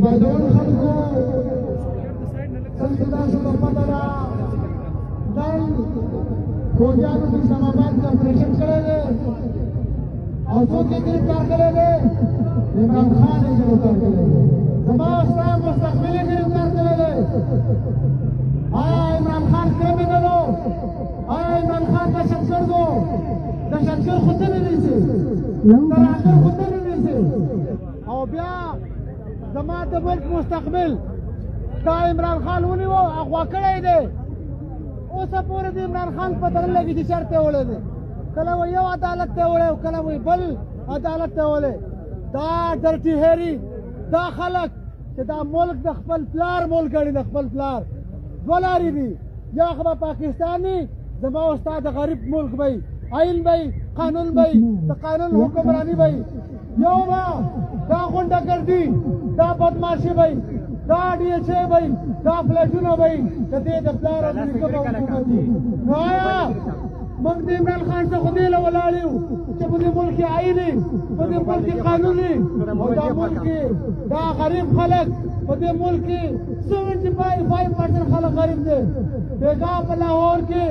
باجوړ خلکو څنګه تاسو په پته را دل فوجانو د اسلامآباد کا آپریشن کړی دی او څوک یې ګرفتار کړی دی عمران خان یې ګرفتار کړی دی زما ستا مستقبل یې ګرفتار کړی دی آیا عمران خان کریمینل و آیا عمران خان دهشتګرد و دهشتګرد خو ته نه نیسي ترهګر خو ته نه نیسي او بیا زما د ملک مستقبل دا عمران خان ونیو اغوا کړی دی اوسه پورې د عمران خان پته نه لګي چې چېرته وړی دی کله وایي یو عدالت ته وړی او کله وایي بل عدالت ته وړی دا ډرټي هیري دا خلک چې دا ملک د خپل پلار ملک ګڼي د خپل پلار دوه لارې دي یا خو به پاکستاني زما او ستا د غریب ملک به آئین به قانون به د قانون حکمراني به یو به دا غونډهګردي دا بدماشي به دا ډي ایچ اے به دا فلټونه به د دې د پلار او نیکه به حکومت وي نو آیا موږ د عمران خان څخه دې له ولاړ یو چې په دې ملک کې آئین وي په دې ملک کې قانون وي او دا ملک کې دا غریب خلک په دې ملک کې 75% خلک غریب دي بیګا په لاهور کې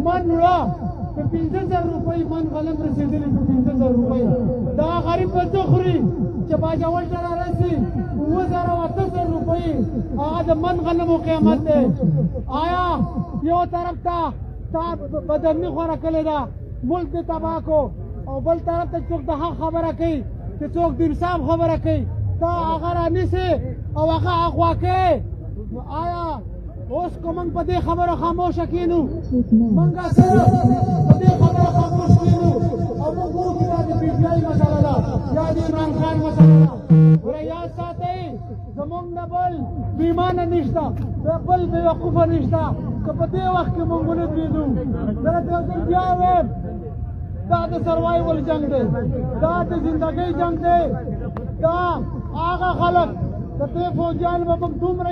من وړه په 15,000 روپۍ من غنم رسېدلي په 15,000 روپۍ دا غریب به څه خوري چې باجوړ ته رارسي 7,000 روپۍ هغه د من غنمو قیمت دی آیا یو طرف ته تا بدني خوره کړې ده ملک دې تباه کو او بل طرف ته څوک د حق خبره کوي چې څوک د انصاف خبره کوي تا هغه رانیسي او هغه اغوا کوي آیا اوس که موږ په دې خبرو خاموشه کینو موږ صرف په دې خبرو خاموش کینو او موږ وایو چې دا د پي ټي آی مسله ده یا د عمران خان مسله ده ګوره یاد ساتئ زموږ نه بل بېایمانه نشته بل بېوقوفه نشته که په دې وخت کې موږ ونه درېږو زه درته بیا وایم دا د سروایول جنګ دی دا د زندګۍ جنګ دی دا هغه خلک د دې فوجیان به موږ دومره